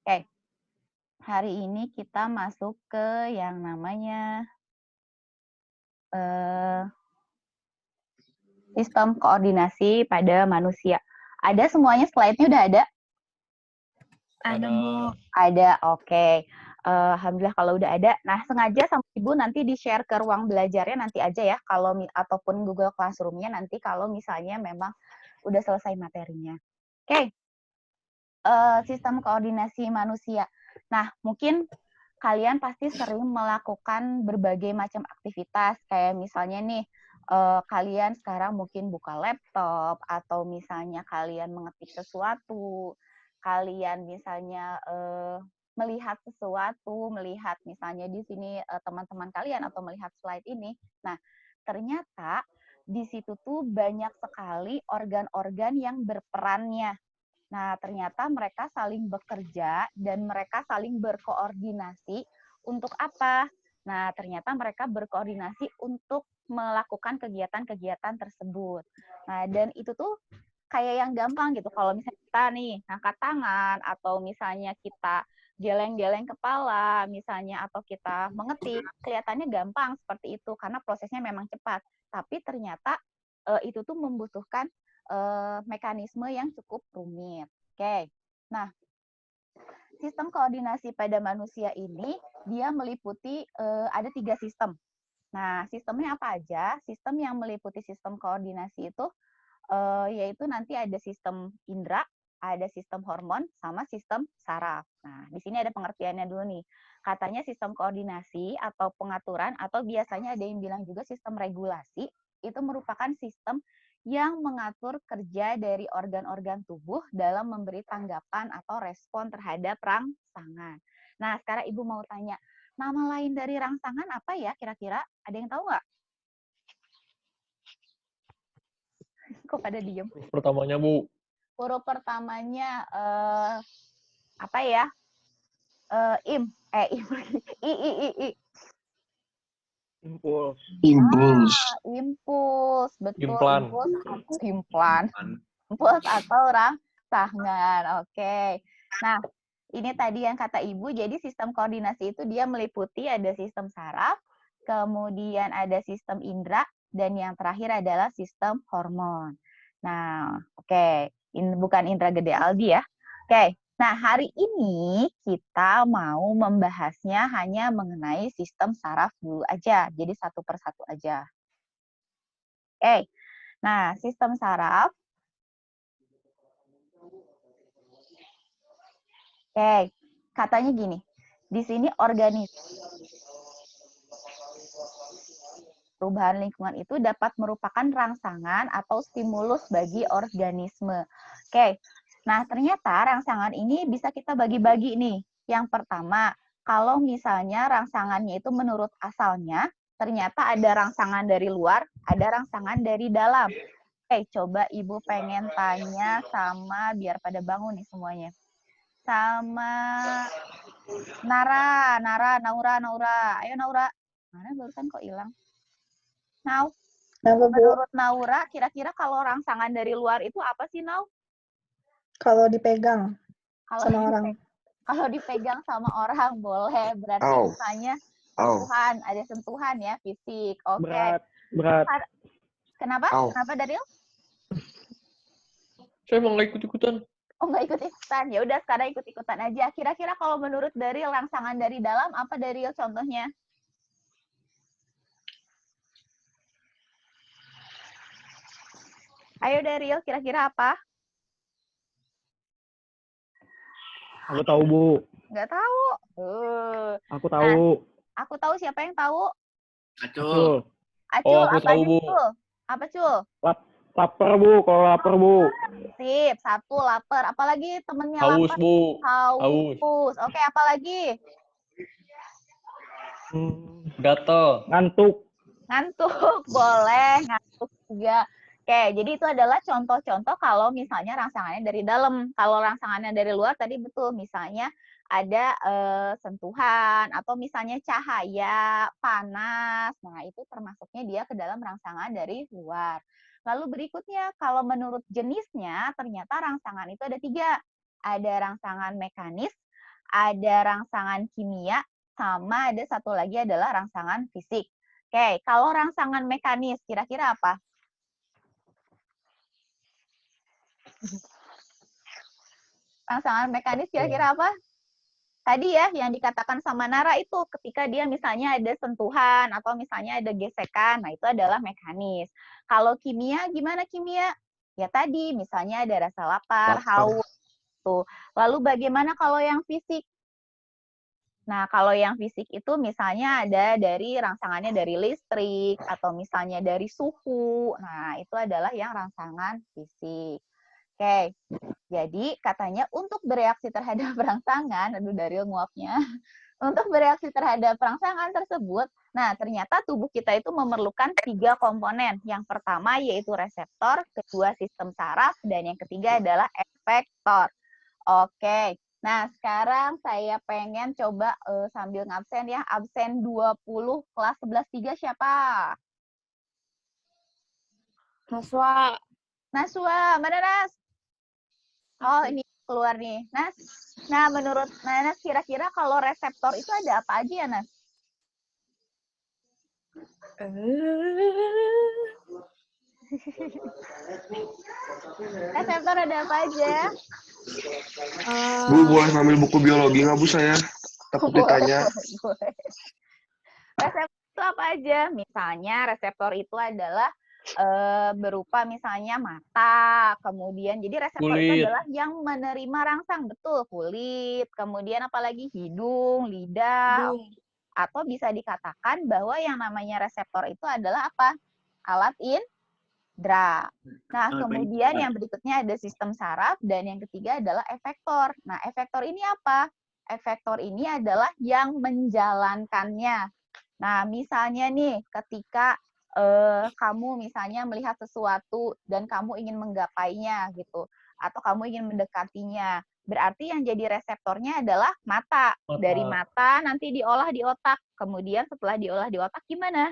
Oke, hari ini kita masuk ke yang namanya eh, sistem koordinasi pada manusia. Ada semuanya slide-nya udah ada? Ada, Bu. Ada, oke. Alhamdulillah kalau udah ada. Nah, sengaja sama Ibu nanti di-share ke ruang belajarnya nanti aja ya, kalau ataupun Google Classroom-nya nanti kalau misalnya memang udah selesai materinya. Oke, sistem koordinasi manusia. Nah, mungkin kalian pasti sering melakukan berbagai macam aktivitas, kayak misalnya nih, kalian sekarang mungkin buka laptop, atau misalnya kalian mengetik sesuatu, kalian misalnya melihat sesuatu, melihat misalnya di sini teman-teman kalian atau melihat slide ini. Nah, ternyata di situ tuh banyak sekali organ-organ yang berperannya. Nah, ternyata mereka saling bekerja dan mereka saling berkoordinasi untuk apa? Nah, ternyata mereka berkoordinasi untuk melakukan kegiatan-kegiatan tersebut. Nah, dan itu tuh kayak yang gampang gitu. Kalau misalnya kita nih angkat tangan atau misalnya kita geleng-geleng kepala, misalnya atau kita mengetik, kelihatannya gampang seperti itu karena prosesnya memang cepat. Tapi ternyata itu tuh membutuhkan mekanisme yang cukup rumit. Oke. Nah, sistem koordinasi pada manusia ini dia meliputi ada 3 sistem. Nah, sistemnya apa aja? Sistem yang meliputi sistem koordinasi itu yaitu nanti ada sistem indera, ada sistem hormon, sama sistem saraf. Nah, di sini ada pengertiannya dulu nih. Katanya sistem koordinasi atau pengaturan, atau biasanya ada yang bilang juga sistem regulasi, itu merupakan sistem yang mengatur kerja dari organ-organ tubuh dalam memberi tanggapan atau respon terhadap rangsangan. Nah, sekarang Ibu mau tanya, nama lain dari rangsangan apa ya kira-kira? Ada yang tahu nggak? Kok pada diem? Pertamanya, Bu. Huruf pertamanya apa ya? Im, im, i. Impuls. Impuls. Impuls, betul. Implan. Implan. Impuls atau rangsangan. Oke. Nah, ini tadi yang kata Ibu, jadi sistem koordinasi itu dia meliputi ada sistem saraf, kemudian ada sistem indera, dan yang terakhir adalah sistem hormon. Nah, oke. Bukan indera gede Aldi ya. Oke. Nah, hari ini kita mau membahasnya hanya mengenai sistem saraf dulu aja. Jadi satu persatu aja. Oke. Nah, sistem saraf. Oke. Katanya gini. Di sini perubahan lingkungan itu dapat merupakan rangsangan atau stimulus bagi organisme. Oke. Nah, ternyata rangsangan ini bisa kita bagi-bagi nih. Yang pertama, kalau misalnya rangsangannya itu menurut asalnya, ternyata ada rangsangan dari luar, ada rangsangan dari dalam. Oke, coba Ibu pengen tanya sama, biar pada bangun nih semuanya. Sama Naura. Ayo Naura. Mana barusan kok hilang? Menurut Naura, kira-kira kalau rangsangan dari luar itu apa sih, Nau? Kalau dipegang sama orang. Kalau dipegang sama orang, boleh. Berarti misalnya sentuhan, ada sentuhan ya, fisik. Oke. Berat. Kenapa? Kenapa, Daryl? Saya emang nggak ikut-ikutan. Oh, nggak ikut-ikutan. Ya udah, sekarang ikut-ikutan aja. Kira-kira kalau menurut Daryl, rangsangan dari dalam, apa Daryl contohnya? Ayo Daryl, kira-kira apa? Aku tahu, Bu. Nggak tahu. Aku tahu. Nah, aku tahu, siapa yang tahu? Acul. Acul, aku tahu, Bu. Cul? Apa, Cul? Lapar, Bu. Kalau lapar, Bu. Sip, satu lapar. Apalagi temennya Haus, lapar? Bu. Haus. Oke, apalagi? Gatel. Ngantuk. Ngantuk, boleh. Ngantuk juga. Oke, jadi itu adalah contoh-contoh kalau misalnya rangsangannya dari dalam. Kalau rangsangannya dari luar tadi betul, misalnya ada sentuhan atau misalnya cahaya, panas. Nah, itu termasuknya dia ke dalam rangsangan dari luar. Lalu berikutnya, kalau menurut jenisnya, ternyata rangsangan itu ada 3. Ada rangsangan mekanis, ada rangsangan kimia, sama ada satu lagi adalah rangsangan fisik. Oke, kalau rangsangan mekanis, kira-kira apa? Rangsangan mekanis kira-kira apa? Tadi ya, yang dikatakan sama Nara itu ketika dia misalnya ada sentuhan atau misalnya ada gesekan, nah itu adalah mekanis. Kalau kimia, gimana kimia? Ya tadi, misalnya ada rasa lapar, haus. Tuh. Lalu bagaimana kalau yang fisik? Nah, kalau yang fisik itu misalnya ada dari rangsangannya dari listrik atau misalnya dari suhu. Nah, itu adalah yang rangsangan fisik. Oke, jadi katanya untuk bereaksi terhadap rangsangan, aduh Daryl nguapnya, untuk bereaksi terhadap rangsangan tersebut, nah ternyata tubuh kita itu memerlukan 3 komponen. Yang pertama yaitu reseptor, kedua sistem saraf, dan yang ketiga adalah efektor. Oke, nah sekarang saya pengen coba sambil ngabsen ya, absen 20 kelas 11-3 siapa? Naswa. Naswa, mana Nas? Oh, ini keluar nih. Nas, nah menurut Nas kira-kira kalau reseptor itu ada apa aja ya, Nas? Reseptor ada apa aja? Bu, boleh ngambil buku biologi nggak Bu saya? Takut ditanya. Reseptor itu apa aja? Misalnya reseptor itu adalah berupa misalnya mata, kemudian jadi reseptor itu Kulit. adalah yang menerima rangsang, betul, kulit, kemudian apalagi hidung, lidah, atau bisa dikatakan bahwa yang namanya reseptor itu adalah apa? Alat indera. Nah, kemudian yang berikutnya ada sistem saraf dan yang ketiga adalah efektor. Nah, efektor ini apa? Efektor ini adalah yang menjalankannya. Nah, misalnya nih ketika kamu misalnya melihat sesuatu dan kamu ingin menggapainya gitu, atau kamu ingin mendekatinya, berarti yang jadi reseptornya adalah mata. Dari mata nanti diolah di otak, kemudian setelah diolah di otak gimana?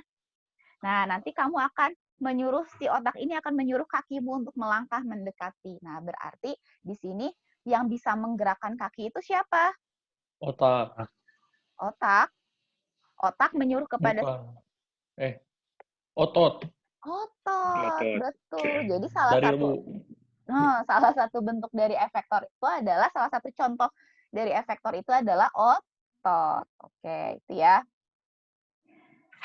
Nah, nanti kamu akan menyuruh, si otak ini akan menyuruh kakimu untuk melangkah mendekati. Nah, berarti di sini yang bisa menggerakkan kaki itu siapa? Otak. Otak. Otak menyuruh kepada Otot. otot, betul. Jadi salah satu bentuk dari efektor itu adalah, salah satu contoh dari efektor itu adalah otot. Oke, itu ya.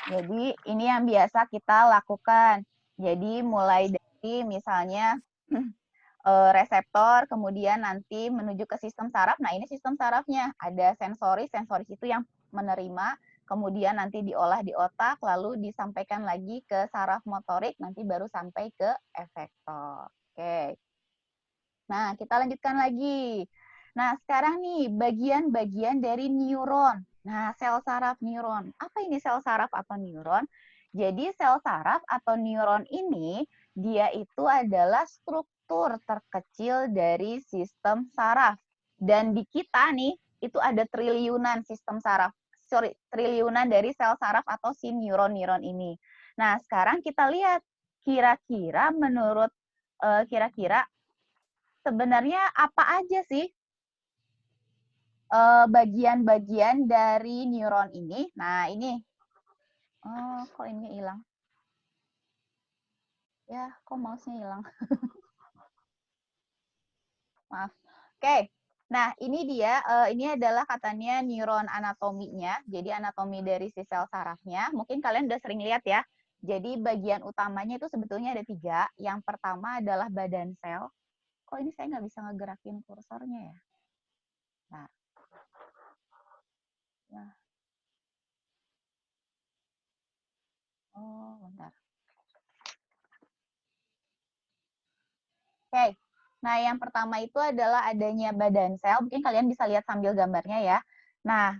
Jadi ini yang biasa kita lakukan. Jadi mulai dari misalnya reseptor, kemudian nanti menuju ke sistem saraf. Nah, ini sistem sarafnya. Ada sensoris itu yang menerima, kemudian nanti diolah di otak, lalu disampaikan lagi ke saraf motorik, nanti baru sampai ke efektor. Oke. Nah, kita lanjutkan lagi. Nah, sekarang nih, bagian-bagian dari neuron. Nah, sel saraf neuron. Apa ini sel saraf atau neuron? Jadi, sel saraf atau neuron ini, dia itu adalah struktur terkecil dari sistem saraf. Dan di kita nih, itu ada triliunan sistem saraf. Triliunan dari sel saraf atau si neuron-neuron ini. Nah, sekarang kita lihat, kira-kira menurut sebenarnya apa aja sih bagian-bagian dari neuron ini? Nah, ini. Oh, kok ini hilang? Ya, kok mouse-nya hilang? Maaf. Oke. Nah, ini dia. Ini adalah katanya neuron anatominya. Jadi, anatomi dari si sel sarafnya. Mungkin kalian udah sering lihat ya. Jadi, bagian utamanya itu sebetulnya ada 3. Yang pertama adalah badan sel. Kok ini saya nggak bisa ngegerakin kursornya ya? Nah. Nah. Oh, bentar. Oke. Nah, yang pertama itu adalah adanya badan sel. Mungkin kalian bisa lihat sambil gambarnya ya. Nah,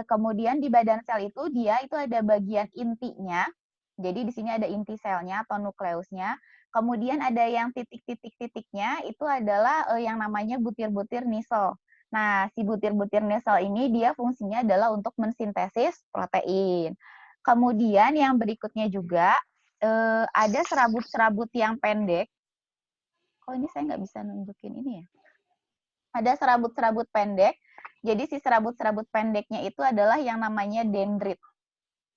kemudian di badan sel itu dia itu ada bagian intinya. Jadi di sini ada inti selnya atau nukleusnya. Kemudian ada yang titik-titik-titiknya itu adalah yang namanya butir-butir nisel. Nah, si butir-butir nisel ini dia fungsinya adalah untuk mensintesis protein. Kemudian yang berikutnya juga ada serabut-serabut yang pendek. Oh, ini saya nggak bisa nunjukin ini ya. Ada serabut-serabut pendek Jadi si serabut-serabut pendeknya itu adalah yang namanya dendrit.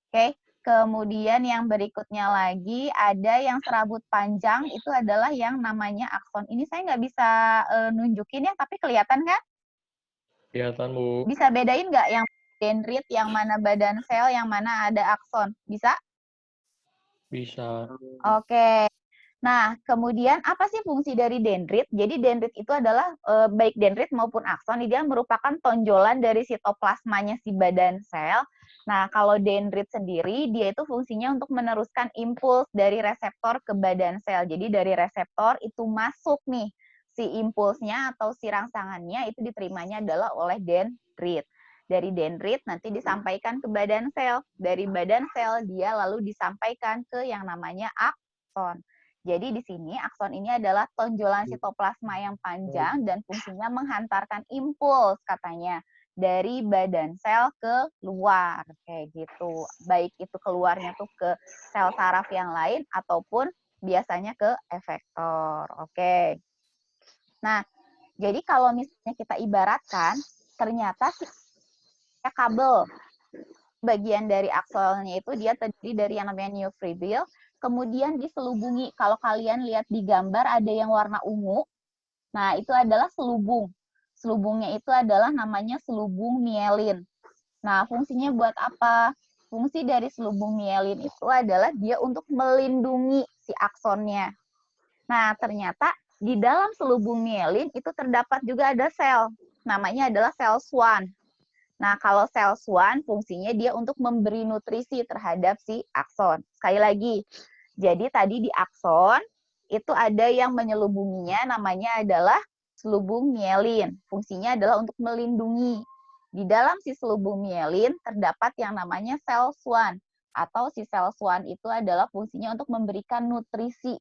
Oke. Kemudian yang berikutnya lagi ada yang serabut panjang itu adalah yang namanya akson. Ini saya nggak bisa nunjukin ya, tapi kelihatan kan? Kelihatan, Bu. Bisa bedain nggak yang dendrit, yang mana badan sel, yang mana ada akson? Bisa? Bisa. Oke. Nah, kemudian apa sih fungsi dari dendrit? Jadi dendrit itu adalah baik dendrit maupun akson, dia merupakan tonjolan dari sitoplasmanya si badan sel. Nah, kalau dendrit sendiri, dia itu fungsinya untuk meneruskan impuls dari reseptor ke badan sel. Jadi dari reseptor itu masuk nih, si impulsnya atau si rangsangannya itu diterimanya adalah oleh dendrit. Dari dendrit nanti disampaikan ke badan sel. Dari badan sel dia lalu disampaikan ke yang namanya akson. Jadi di sini akson ini adalah tonjolan sitoplasma yang panjang dan fungsinya menghantarkan impuls katanya dari badan sel ke luar kayak gitu. Baik itu keluarnya tuh ke sel saraf yang lain ataupun biasanya ke efektor. Oke. Nah, jadi kalau misalnya kita ibaratkan ternyata kabel bagian dari aksolnya itu dia terdiri dari yang namanya neofibril, kemudian diselubungi. Kalau kalian lihat di gambar ada yang warna ungu, nah itu adalah selubung. Selubungnya itu adalah namanya selubung mielin. Nah, fungsinya buat apa? Fungsi dari selubung mielin itu adalah dia untuk melindungi si aksonnya. Nah, ternyata di dalam selubung mielin itu terdapat juga ada sel. Namanya adalah sel Schwann. Nah, kalau sel Schwann fungsinya dia untuk memberi nutrisi terhadap si akson. Sekali lagi, jadi tadi di akson itu ada yang menyelubunginya namanya adalah selubung mielin. Fungsinya adalah untuk melindungi. Di dalam si selubung mielin terdapat yang namanya sel Schwann. Atau si sel Schwann itu adalah fungsinya untuk memberikan nutrisi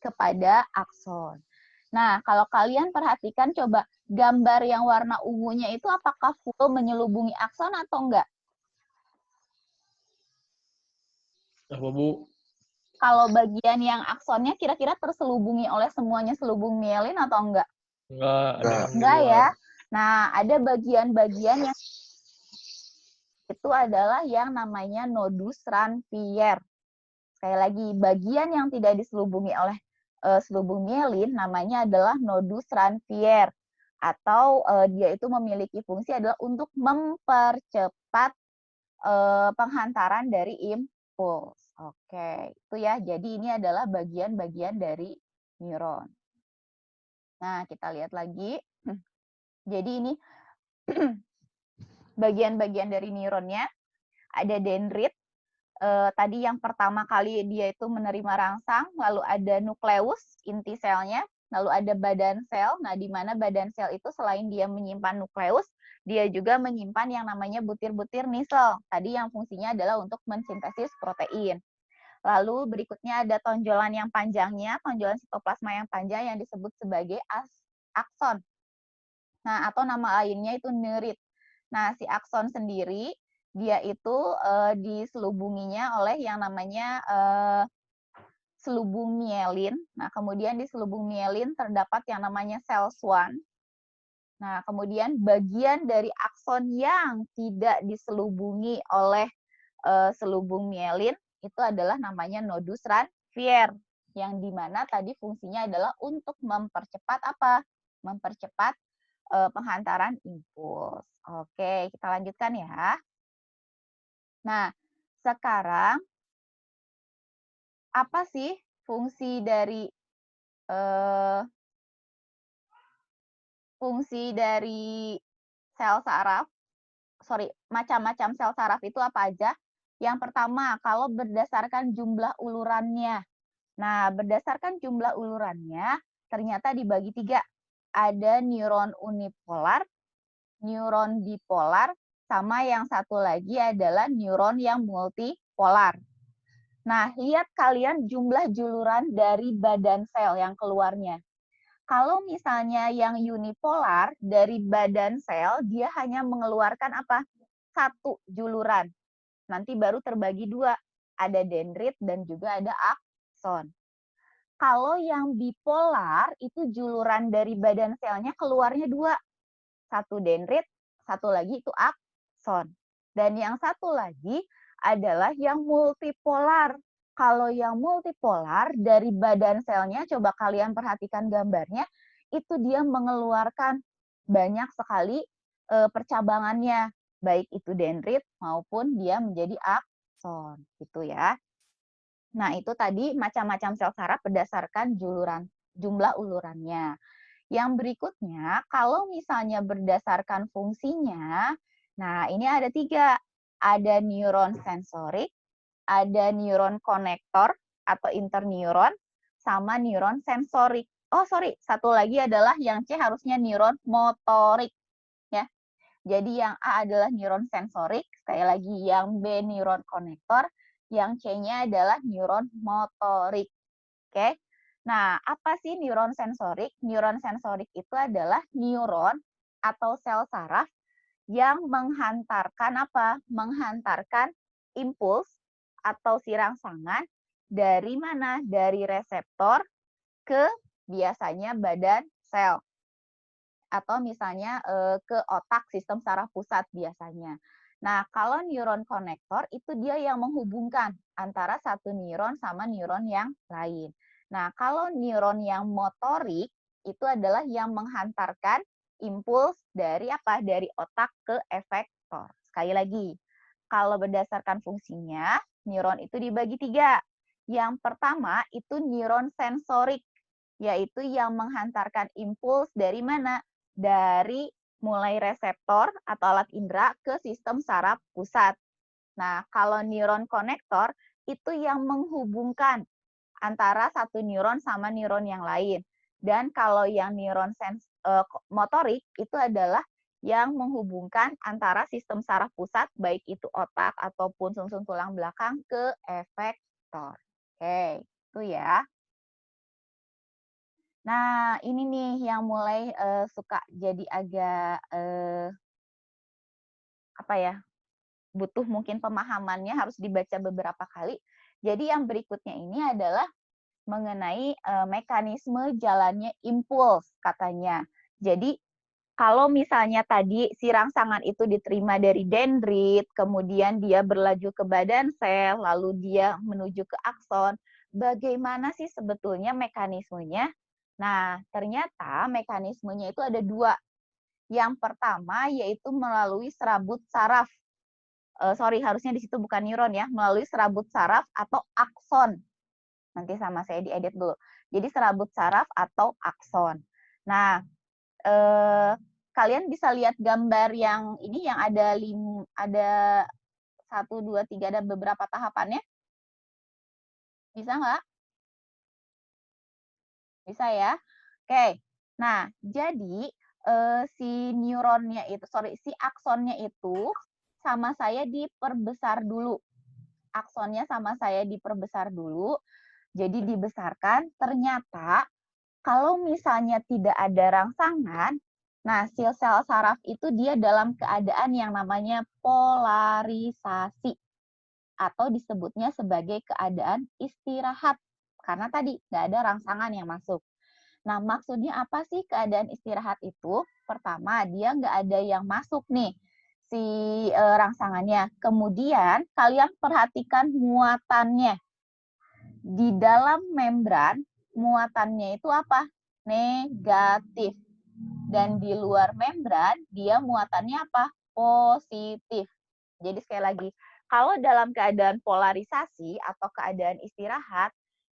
kepada akson. Nah, kalau kalian perhatikan coba gambar yang warna ungunya itu apakah full menyelubungi akson atau enggak? Apa, Bu? Kalau bagian yang aksonnya kira-kira terselubungi oleh semuanya selubung mielin atau enggak? Enggak, ada yang Enggak luar. ya. Nah, ada bagian-bagian yang itu adalah yang namanya nodus Ranvier. Sekali lagi, bagian yang tidak diselubungi oleh selubung mielin namanya adalah nodus Ranvier. Atau dia itu memiliki fungsi adalah untuk mempercepat penghantaran dari impuls. Oke, itu ya. Jadi ini adalah bagian-bagian dari neuron. Nah, kita lihat lagi. Jadi ini bagian-bagian dari neuronnya. Ada dendrit. Tadi yang pertama kali dia itu menerima rangsang, lalu ada nukleus, inti selnya, lalu ada badan sel. Nah, di mana badan sel itu selain dia menyimpan nukleus, dia juga menyimpan yang namanya butir-butir nisel. Tadi yang fungsinya adalah untuk mensintesis protein. Lalu berikutnya ada tonjolan yang panjangnya, tonjolan sitoplasma yang panjang yang disebut sebagai akson. Nah, atau nama lainnya itu neurit. Nah, si akson sendiri dia itu diselubunginya oleh yang namanya selubung mielin. Nah, kemudian di selubung mielin terdapat yang namanya sel Schwann. Nah, kemudian bagian dari akson yang tidak diselubungi oleh selubung mielin itu adalah namanya nodus Ranvier, yang dimana tadi fungsinya adalah untuk mempercepat apa? Mempercepat penghantaran impuls. Oke, kita lanjutkan ya. Nah, sekarang apa sih fungsi dari sel saraf? Sorry, macam-macam sel saraf itu apa aja? Yang pertama, kalau berdasarkan jumlah ulurannya. Nah, berdasarkan jumlah ulurannya, ternyata dibagi 3. Ada neuron unipolar, neuron bipolar, sama yang satu lagi adalah neuron yang multipolar. Nah, lihat kalian jumlah juluran dari badan sel yang keluarnya. Kalau misalnya yang unipolar dari badan sel, dia hanya mengeluarkan apa? 1 juluran. Nanti baru terbagi 2. Ada dendrit dan juga ada akson. Kalau yang bipolar, itu juluran dari badan selnya keluarnya 2. satu dendrit, satu lagi itu akson. Dan yang satu lagi adalah yang multipolar. Kalau yang multipolar dari badan selnya, coba kalian perhatikan gambarnya, itu dia mengeluarkan banyak sekali percabangannya, baik itu dendrit maupun dia menjadi akson, gitu ya. Nah, itu tadi macam-macam sel saraf berdasarkan jumlah ulurannya. Yang berikutnya, kalau misalnya berdasarkan fungsinya, nah ini ada 3. Ada neuron sensorik, ada neuron konektor atau interneuron, sama neuron sensorik. Oh, sorry, satu lagi adalah yang C harusnya neuron motorik. Ya. Jadi yang A adalah neuron sensorik, sekali lagi yang B neuron konektor, yang C-nya adalah neuron motorik. Oke. Nah, apa sih neuron sensorik? Neuron sensorik itu adalah neuron atau sel saraf yang menghantarkan apa? Menghantarkan impuls atau sirangsangan dari mana? Dari reseptor ke biasanya badan sel. Atau misalnya ke otak sistem saraf pusat biasanya. Nah, kalau neuron konektor itu dia yang menghubungkan antara satu neuron sama neuron yang lain. Nah, kalau neuron yang motorik itu adalah yang menghantarkan impuls dari apa? Dari otak ke efektor. Sekali lagi, kalau berdasarkan fungsinya, neuron itu dibagi 3. Yang pertama itu neuron sensorik, yaitu yang menghantarkan impuls dari mana? Dari mulai reseptor atau alat indera ke sistem saraf pusat. Nah, kalau neuron konektor itu yang menghubungkan antara satu neuron sama neuron yang lain. Dan kalau yang neuron motorik itu adalah yang menghubungkan antara sistem saraf pusat, baik itu otak ataupun sumsum tulang belakang ke efektor. Oke, itu ya. Nah, ini nih yang mulai suka jadi agak apa ya? Butuh mungkin pemahamannya harus dibaca beberapa kali. Jadi yang berikutnya ini adalah mengenai mekanisme jalannya impuls katanya. Jadi kalau misalnya tadi si rangsangan itu diterima dari dendrit, kemudian dia berlaju ke badan sel, lalu dia menuju ke akson, bagaimana sih sebetulnya mekanismenya? Nah, ternyata mekanismenya itu ada 2. Yang pertama yaitu melalui serabut saraf. Sorry, harusnya di situ bukan neuron ya, melalui serabut saraf atau akson. Nanti sama saya diedit dulu. Jadi serabut saraf atau akson. Nah, kalian bisa lihat gambar yang ini yang ada 1, 2, 3, ada beberapa tahapannya. Bisa nggak? Bisa ya? Oke. Nah, jadi si neuronnya itu, si aksonnya itu sama saya diperbesar dulu. Aksonnya sama saya diperbesar dulu. Jadi dibesarkan, ternyata kalau misalnya tidak ada rangsangan, nah sel saraf itu dia dalam keadaan yang namanya polarisasi atau disebutnya sebagai keadaan istirahat. Karena tadi nggak ada rangsangan yang masuk. Nah, maksudnya apa sih keadaan istirahat itu? Pertama, dia nggak ada yang masuk nih, si rangsangannya. Kemudian, kalian perhatikan muatannya. Di dalam membran, muatannya itu apa? Negatif. Dan di luar membran, dia muatannya apa? Positif. Jadi sekali lagi, kalau dalam keadaan polarisasi atau keadaan istirahat,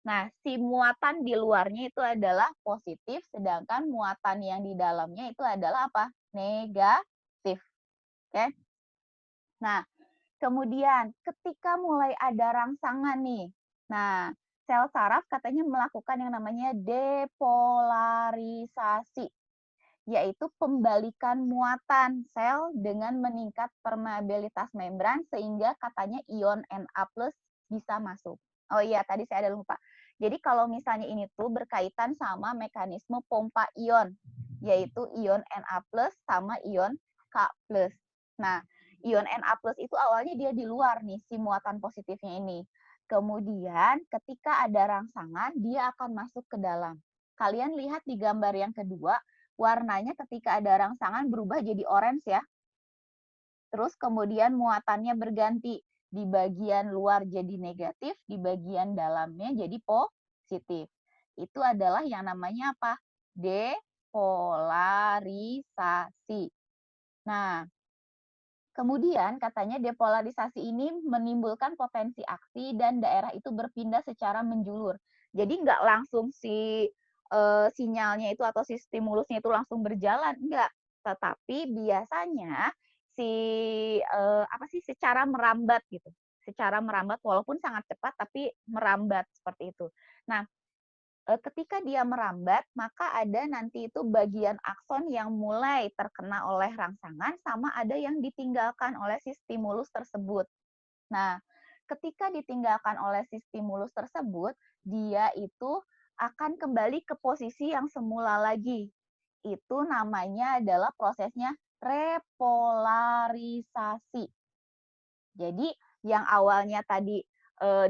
nah, si muatan di luarnya itu adalah positif, sedangkan muatan yang di dalamnya itu adalah apa? Negatif. Oke? Nah, kemudian ketika mulai ada rangsangan nih, nah, sel saraf katanya melakukan yang namanya depolarisasi, yaitu pembalikan muatan sel dengan meningkat permeabilitas membran sehingga katanya ion Na+ bisa masuk. Oh iya, tadi saya ada lupa. Jadi kalau misalnya ini tuh berkaitan sama mekanisme pompa ion, yaitu ion Na+ sama ion K+. Nah, ion Na+ itu awalnya dia di luar nih, si muatan positifnya ini. Kemudian ketika ada rangsangan, dia akan masuk ke dalam. Kalian lihat di gambar yang kedua, warnanya ketika ada rangsangan berubah jadi orange ya. Terus kemudian muatannya berganti. Di bagian luar jadi negatif, di bagian dalamnya jadi positif. Itu adalah yang namanya apa? Depolarisasi. Nah, kemudian katanya depolarisasi ini menimbulkan potensi aksi dan daerah itu berpindah secara menjulur. Jadi nggak langsung sinyalnya itu atau si stimulusnya itu langsung berjalan, enggak. Tetapi biasanya secara merambat gitu. Secara merambat walaupun sangat cepat tapi merambat seperti itu. Nah, ketika dia merambat, maka ada nanti itu bagian akson yang mulai terkena oleh rangsangan sama ada yang ditinggalkan oleh si stimulus tersebut. Nah, ketika ditinggalkan oleh si stimulus tersebut, dia itu akan kembali ke posisi yang semula lagi. Itu namanya adalah prosesnya repolarisasi. Jadi yang awalnya tadi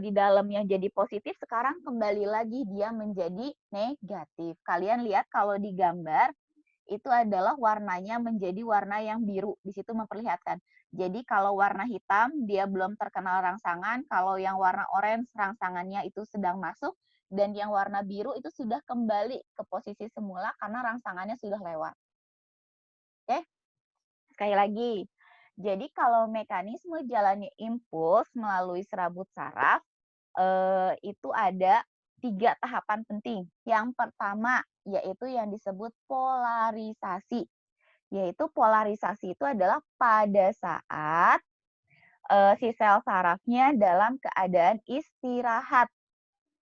di dalamnya jadi positif, sekarang kembali lagi dia menjadi negatif. Kalian lihat kalau di gambar, itu adalah warnanya menjadi warna yang biru. Di situ memperlihatkan. Jadi kalau warna hitam, dia belum terkena rangsangan. Kalau yang warna orange, rangsangannya itu sedang masuk. Dan yang warna biru itu sudah kembali ke posisi semula karena rangsangannya sudah lewat. Oke? Sekali lagi. Jadi kalau mekanisme jalannya impuls melalui serabut saraf, itu ada 3 tahapan penting. Yang pertama, yaitu yang disebut polarisasi. Yaitu polarisasi itu adalah pada saat si sel sarafnya dalam keadaan istirahat.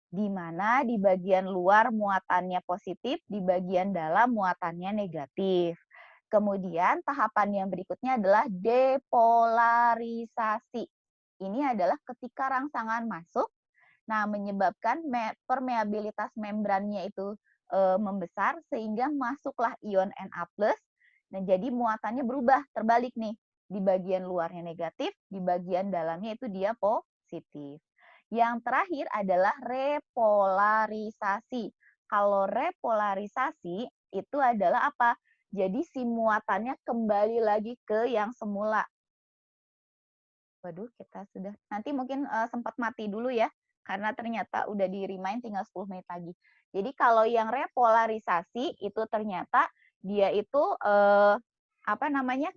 Di mana di bagian luar muatannya positif, di bagian dalam muatannya negatif. Kemudian tahapan yang berikutnya adalah depolarisasi. Ini adalah ketika rangsangan masuk, nah menyebabkan permeabilitas membrannya itu membesar sehingga masuklah ion Na+. Nah, jadi muatannya berubah, terbalik nih. Di bagian luarnya negatif, di bagian dalamnya itu dia positif. Yang terakhir adalah repolarisasi. Kalau repolarisasi itu adalah apa? Jadi si muatannya kembali lagi ke yang semula. Waduh, kita sudah. Nanti mungkin sempat mati dulu ya, karena ternyata udah di-remind tinggal 10 menit lagi. Jadi kalau yang repolarisasi itu ternyata dia itu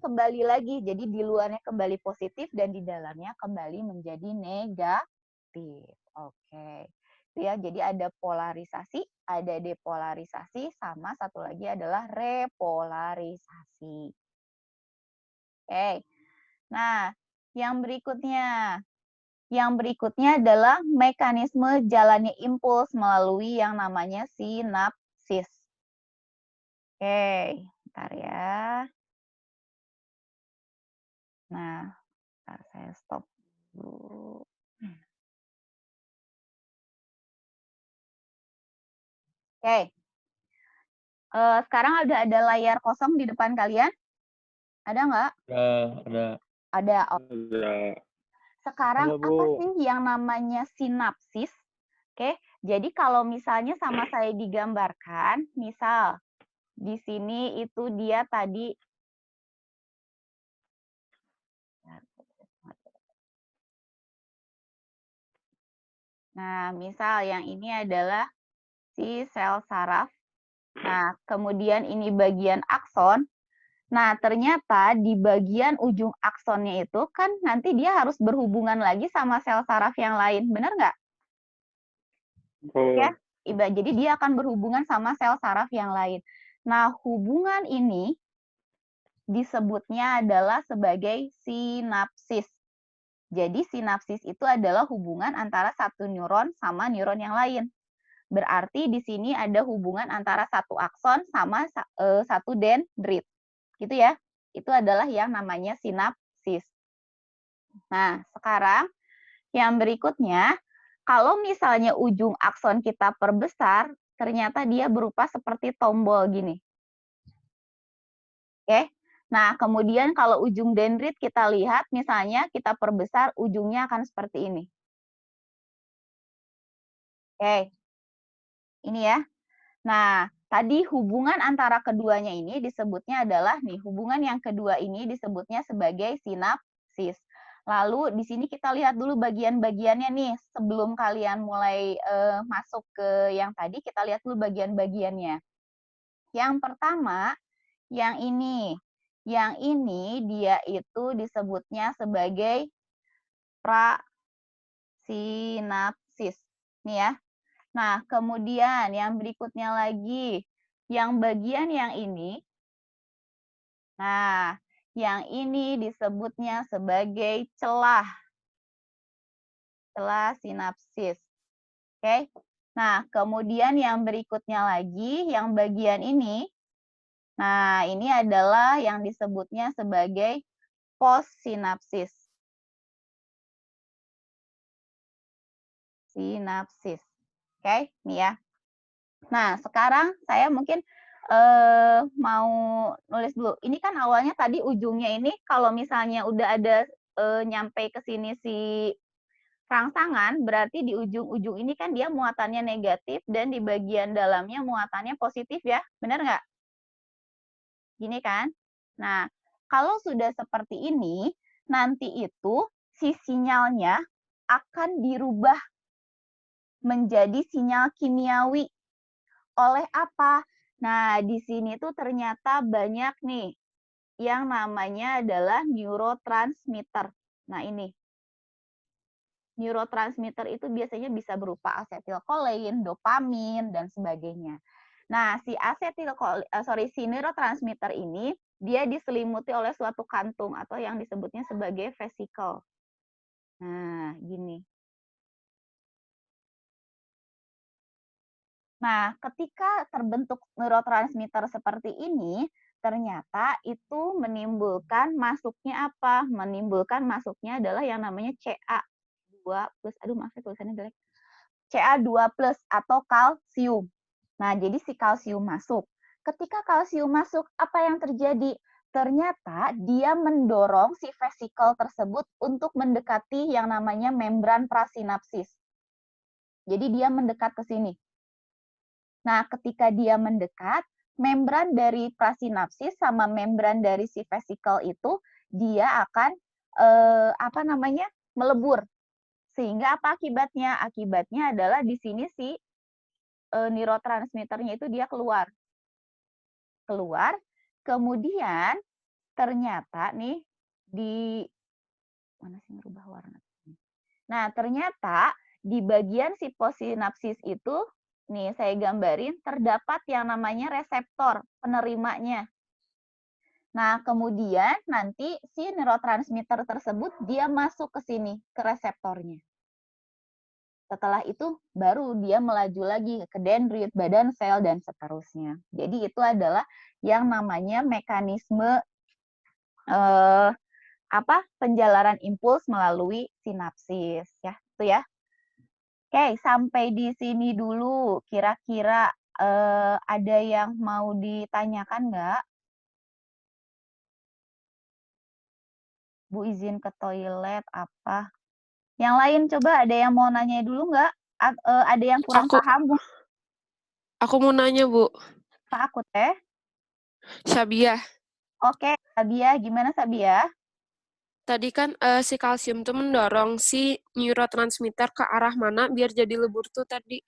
kembali lagi. Jadi di luarnya kembali positif dan di dalamnya kembali menjadi negatif. Oke. Itu ya, jadi ada polarisasi, ada depolarisasi, sama satu lagi adalah repolarisasi. Oke. Nah, yang berikutnya adalah mekanisme jalannya impuls melalui yang namanya sinapsis. Oke, bentar ya. Nah, bentar saya stop dulu. Oke. Sekarang udah ada layar kosong di depan kalian? Ada nggak? Ada. Ada. Ada. Sekarang Ada, Bu. apa sih yang namanya sinapsis? Oke, jadi kalau misalnya sama saya digambarkan, misal di sini itu dia tadi Nah, misal yang ini adalah si sel saraf. Nah, kemudian ini bagian akson. Nah, ternyata di bagian ujung aksonnya itu kan nanti dia harus berhubungan lagi sama sel saraf yang lain. Benar nggak? Oh. Ya, jadi dia akan berhubungan sama sel saraf yang lain. Nah, hubungan ini disebutnya adalah sebagai sinapsis. Jadi sinapsis itu adalah hubungan antara satu neuron sama neuron yang lain. Berarti di sini ada hubungan antara satu akson sama satu dendrit. Gitu ya. Itu adalah yang namanya sinapsis. Nah, sekarang yang berikutnya, kalau misalnya ujung akson kita perbesar, ternyata dia berupa seperti tombol gini. Oke. Nah, kemudian kalau ujung dendrit kita lihat, misalnya kita perbesar, ujungnya akan seperti ini. Oke. Ini ya. Nah, tadi hubungan antara keduanya ini disebutnya adalah nih, hubungan yang kedua ini disebutnya sebagai sinapsis. Lalu di sini kita lihat dulu bagian-bagiannya nih, sebelum kalian mulai masuk ke yang tadi, kita lihat dulu bagian-bagiannya. Yang pertama, yang ini. Yang ini dia itu disebutnya sebagai prasinapsis. Nih ya. Nah, kemudian yang berikutnya lagi, yang bagian yang ini, nah, yang ini disebutnya sebagai celah sinapsis. Oke. Nah, kemudian yang berikutnya lagi, yang bagian ini, nah, ini adalah yang disebutnya sebagai postsinapsis. Sinapsis. Oke, nih ya. Nah, sekarang saya mungkin mau nulis dulu. Ini kan awalnya tadi ujungnya ini kalau misalnya udah ada nyampe ke sini si rangsangan, berarti di ujung-ujung ini kan dia muatannya negatif dan di bagian dalamnya muatannya positif ya. Benar nggak? Gini kan? Nah, kalau sudah seperti ini, nanti itu si sinyalnya akan dirubah menjadi sinyal kimiawi. Oleh apa? Nah, di sini tuh ternyata banyak nih yang namanya adalah neurotransmitter. Nah, ini. Neurotransmitter itu biasanya bisa berupa asetilkolin, dopamin, dan sebagainya. Nah, si neurotransmitter ini dia diselimuti oleh suatu kantung atau yang disebutnya sebagai vesicle. Nah, gini. Nah, ketika terbentuk neurotransmitter seperti ini, ternyata itu menimbulkan masuknya apa? Menimbulkan masuknya adalah yang namanya Ca2+, aduh maaf ya tulisannya jelek. Ca2+ atau kalsium. Nah, jadi si kalsium masuk. Ketika kalsium masuk, apa yang terjadi? Ternyata dia mendorong si vesicle tersebut untuk mendekati yang namanya membran prasinapsis. Jadi dia mendekat ke sini. Nah, ketika dia mendekat, membran dari prasinapsis sama membran dari si vesicle itu dia akan melebur. Sehingga apa akibatnya? Akibatnya adalah di sini si neurotransmitternya itu dia keluar. Kemudian ternyata nih di mana sih merubah warna? Nah, ternyata di bagian si postsinapsis itu nih saya gambarin terdapat yang namanya reseptor penerimanya. Nah, kemudian nanti si neurotransmitter tersebut dia masuk ke sini, ke reseptornya. Setelah itu baru dia melaju lagi ke dendrit, badan sel, dan seterusnya. Jadi itu adalah yang namanya mekanisme penjalaran impuls melalui sinapsis ya. Itu ya. Oke, sampai di sini dulu. Kira-kira ada yang mau ditanyakan nggak? Bu izin ke toilet apa? Yang lain coba ada yang mau nanya dulu nggak? Ada yang kurang paham? Aku mau nanya, Bu. Pak aku teh. Sabia. Oke, Sabia. Gimana Sabia? Tadi kan si kalsium tuh mendorong si neurotransmitter ke arah mana biar jadi lebur tuh tadi?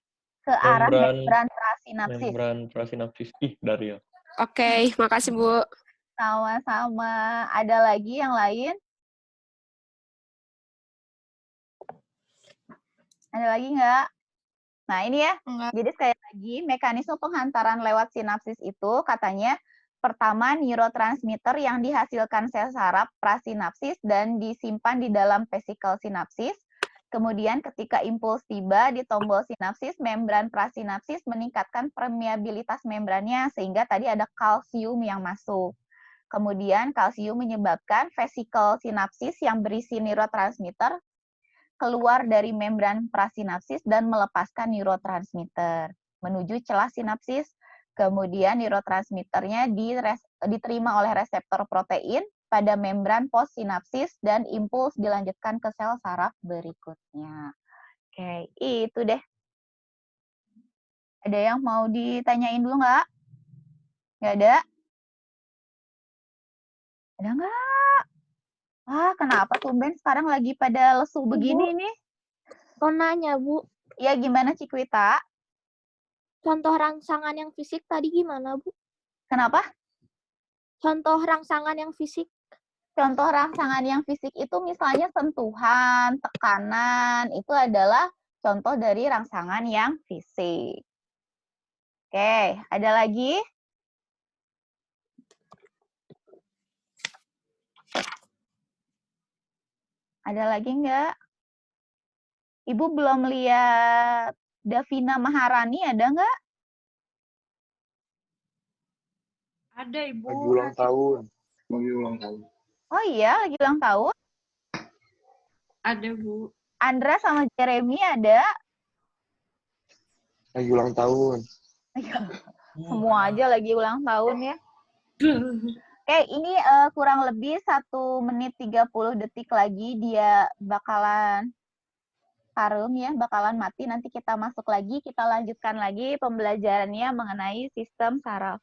Ke arah membran prasinapsis. Membran prasinapsis. Daryl. Oke, makasih Bu. Sama-sama. Ada lagi yang lain? Ada lagi nggak? Nah, ini ya. Enggak. Jadi sekali lagi, mekanisme penghantaran lewat sinapsis itu katanya pertama neurotransmitter yang dihasilkan sel saraf prasinapsis dan disimpan di dalam vesikel sinapsis. Kemudian ketika impuls tiba di tombol sinapsis, membran prasinapsis meningkatkan permeabilitas membrannya sehingga tadi ada kalsium yang masuk. Kemudian kalsium menyebabkan vesikel sinapsis yang berisi neurotransmitter keluar dari membran prasinapsis dan melepaskan neurotransmitter menuju celah sinapsis. Kemudian neurotransmitternya diterima oleh reseptor protein pada membran postsinapsis dan impuls dilanjutkan ke sel saraf berikutnya. Oke, itu deh Ada yang mau ditanyain dulu nggak? Nggak ada? Ada nggak? Ah, kenapa tumben sekarang lagi pada lesu begini nih? Mau nanya, Bu, Ya, gimana Cikwita? contoh rangsangan yang fisik tadi gimana, Bu? Kenapa? Contoh rangsangan yang fisik. Contoh rangsangan yang fisik itu misalnya sentuhan, tekanan, itu adalah contoh dari rangsangan yang fisik. Oke, ada lagi? Ada lagi nggak? Ibu belum lihat Davina Maharani, ada nggak? Ada, Ibu. Lagi ulang tahun. Lagi ulang tahun. Oh iya, lagi ulang tahun. Ada, Bu. Andra sama Jeremy ada. Lagi ulang tahun. Semua aja lagi ulang tahun ya. Oke, ini kurang lebih 1 menit 30 detik lagi dia bakalan harum ya, bakalan mati. Nanti kita masuk lagi, kita lanjutkan lagi pembelajarannya mengenai sistem saraf.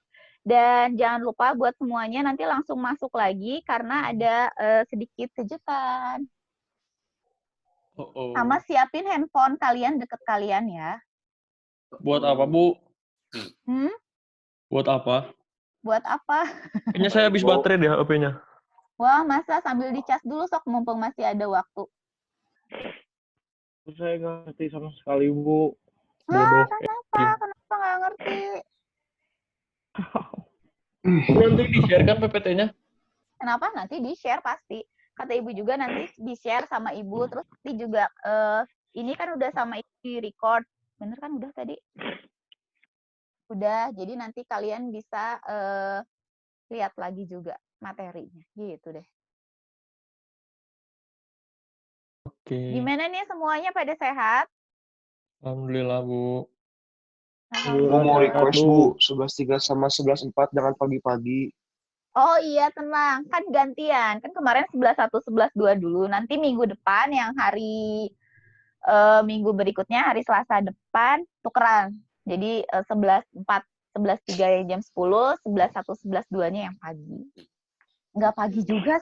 Dan jangan lupa buat semuanya nanti langsung masuk lagi karena ada sedikit kejutan. Oh. Sama siapin handphone kalian deket kalian ya. Buat apa, Bu? Hmm? Buat apa? Buat apa? Kayaknya saya habis baterai deh HP-nya. Wah, masa sambil dicas dulu sok mumpung masih ada waktu. Saya nggak ngerti sama sekali, Bu. Wah, kenapa? Kenapa nggak ngerti? Nanti di-share kan PPT-nya? Kenapa? Nanti di-share pasti. Kata ibu juga nanti di-share sama ibu. Terus nanti juga ini kan udah sama ibu di-record. Bener kan udah tadi? Udah, jadi nanti kalian bisa lihat lagi juga materinya. Gitu deh. Oke. Gimana nih semuanya pada sehat? Alhamdulillah, Bu. Bu mau request, Bu. 11.3 sama 11.4 jangan pagi-pagi. Oh iya, tenang. Kan gantian. Kan kemarin 11.1, 11.2 dulu. Nanti minggu depan yang hari minggu berikutnya, hari Selasa depan, tukeran. Jadi 11.4, 11.3 yang jam 10, 11.1, 11.2-nya yang pagi. Nggak pagi juga